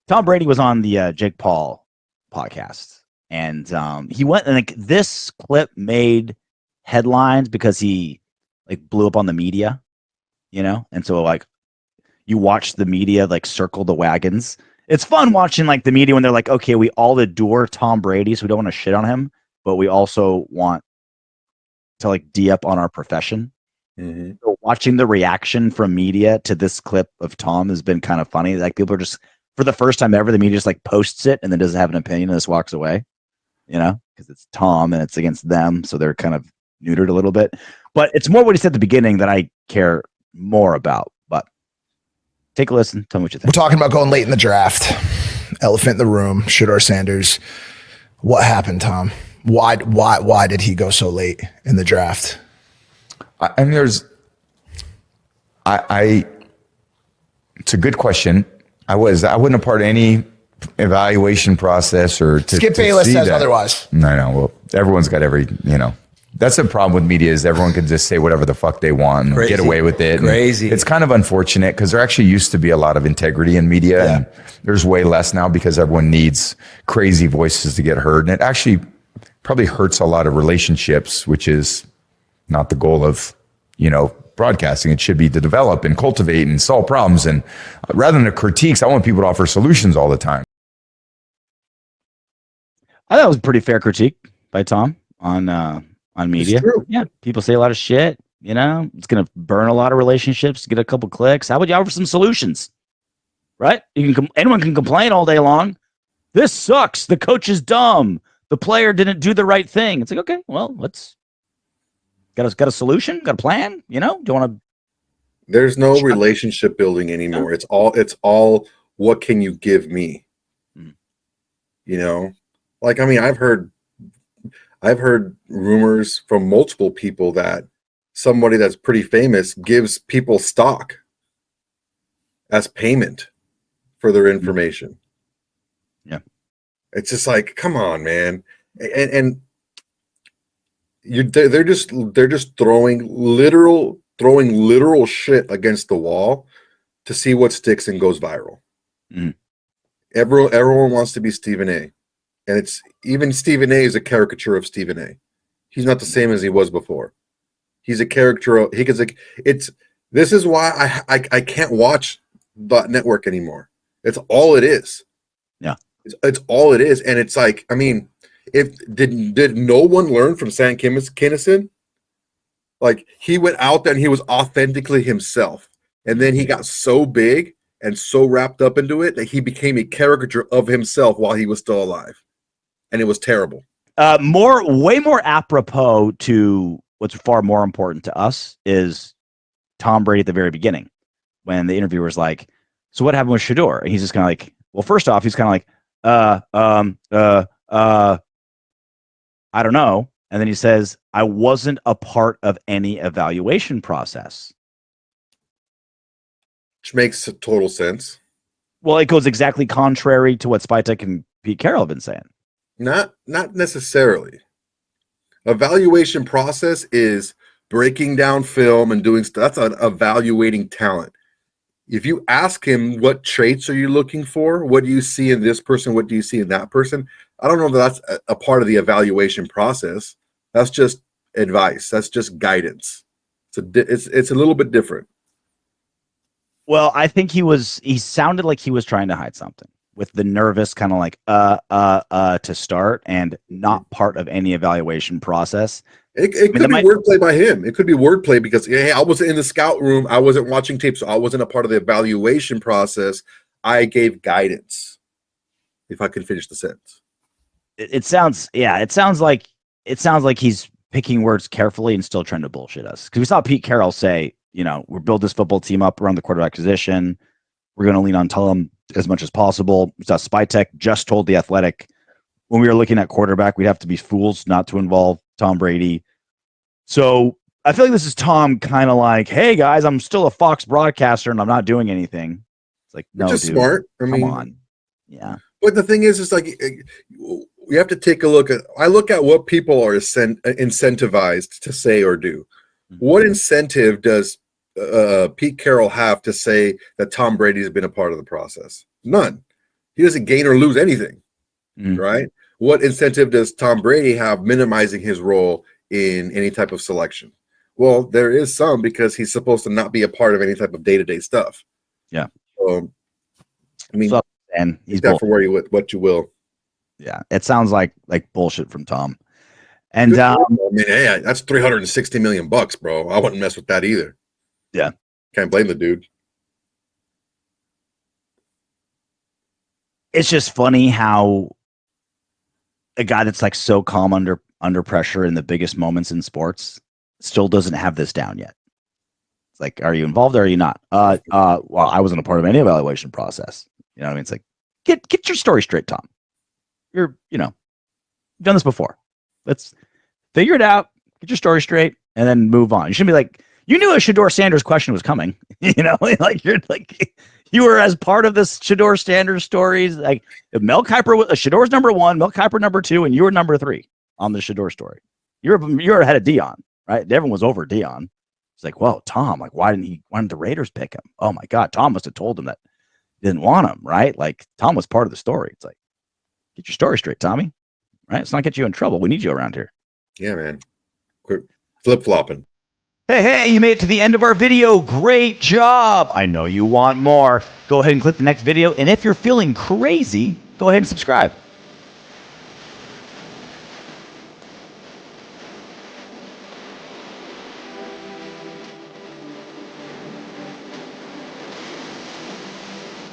Tom Brady was on the Jake Paul podcast, and he went and like this clip made headlines because he like blew up on the media, and so like you watch the media like circle the wagons. It's fun watching like the media when they're like, okay, we all adore Tom Brady, so we don't want to shit on him, but we also want to like up on our profession. Mm-hmm. So watching the reaction from media to this clip of Tom has been kind of funny. Like people are just, for the first time ever, the media just like posts it and then doesn't have an opinion and just walks away, because it's Tom and it's against them. So they're kind of neutered a little bit. But it's more what he said at the beginning that I care more about. But take a listen. Tell me what you think. We're talking about going late in the draft. Elephant in the room. Shedeur Sanders. What happened, Tom? Why did he go so late in the draft? I mean, it's a good question. I wasn't a part of any evaluation process or Skip Bayless says otherwise. No. Well, everyone's got that's the problem with media is everyone can just say whatever the fuck they want and get away with it. Crazy. It's kind of unfortunate because there actually used to be a lot of integrity in media and there's way less now because everyone needs crazy voices to get heard. And it actually probably hurts a lot of relationships, which is not the goal of, broadcasting. It should be to develop and cultivate and solve problems. And rather than the critiques, I want people to offer solutions all the time. I thought it was a pretty fair critique by Tom on media. Yeah, people say a lot of shit. It's gonna burn a lot of relationships. Get a couple clicks. How would you offer some solutions? Right? Anyone can complain all day long. This sucks. The coach is dumb. The player didn't do the right thing. It's like, okay, well, let's got a solution, got a plan. Do you want to? There's no relationship building anymore. It's all what can you give me? Like, I mean, I've heard rumors from multiple people that somebody that's pretty famous gives people stock as payment for their information. Yeah. It's just like, come on, man. And they're just throwing literal shit against the wall to see what sticks and goes viral. Mm-hmm. Everyone wants to be Stephen A. And it's even Stephen A is a caricature of Stephen A. He's not the same as he was before. He's a caricature. This is why I can't watch the network anymore. It's all it is. Yeah. It's all it is. And it's like, I mean, did no one learn from Sam Kinison? Like, he went out there and he was authentically himself. And then he got so big and so wrapped up into it that he became a caricature of himself while he was still alive. And it was terrible. Way more apropos to what's far more important to us is Tom Brady at the very beginning when the interviewer's like, so what happened with Shedeur? And he's just kind of like, well, first off, he's kind of like, I don't know. And then he says, I wasn't a part of any evaluation process. Which makes total sense. Well, it goes exactly contrary to what Spytek and Pete Carroll have been saying. Not necessarily. Evaluation process is breaking down film and doing stuff. That's evaluating talent. If you ask him what traits are you looking for, what do you see in this person, what do you see in that person, I don't know that that's a part of the evaluation process. That's just advice. That's just guidance. It's a little bit different. Well, I think he sounded like he was trying to hide something with the nervous kind of like to start and not part of any evaluation process. It could be wordplay by him. It could be wordplay because, hey, I wasn't in the scout room. I wasn't watching tape, so I wasn't a part of the evaluation process. I gave guidance. If I can finish the sentence. It sounds like he's picking words carefully and still trying to bullshit us. Because we saw Pete Carroll say, we're build this football team up around the quarterback position. We're going to lean on Tom as much as possible. We saw Spytek just told The Athletic when we were looking at quarterback, we'd have to be fools not to involve Tom Brady. So I feel like this is Tom kind of like, hey guys, I'm still a Fox broadcaster and I'm not doing anything. It's like, no, dude, smart. Come on. Yeah. But the thing is, it's like we have to take a look at. I look at what people are incentivized to say or do. Mm-hmm. What incentive does Pete Carroll have to say that Tom Brady has been a part of the process? None. He doesn't gain or lose anything, Mm. right? What incentive does Tom Brady have minimizing his role in any type of selection? Well, there is some, because he's supposed to not be a part of any type of day-to-day stuff. Yeah. I mean, So, and he's take that bull- for what you will. yeah. It sounds like bullshit from Tom. And Good for him. I mean, hey, that's $360 million, bro. I wouldn't mess with that either. Yeah. Can't blame the dude. it's just funny how a guy that's like so calm under pressure in the biggest moments in sports still doesn't have this down yet. It's like, are you involved or are you not? Well, I wasn't a part of any evaluation process. You know what I mean? It's like, get your story straight, Tom. You've done this before. Let's figure it out, get your story straight, and then move on. You shouldn't be like, you knew a Shedeur Sanders question was coming. You were as part of this Shedeur Sanders stories. Like, if Mel Kiper was Shedeur's number 1, Mel Kiper number 2, and you were number 3 on the Shedeur story. You're ahead of Dion, right? Everyone was over Dion. It's like, whoa, Tom, like, why didn't the Raiders pick him? Oh my God, Tom must have told him that they didn't want him, right? Like, Tom was part of the story. It's like, get your story straight, Tommy. Right? Let's not get you in trouble. We need you around here. Yeah, man. Quit flip-flopping. Hey, you made it to the end of our video. Great job. I know you want more. Go ahead and click the next video. And if you're feeling crazy, go ahead and subscribe.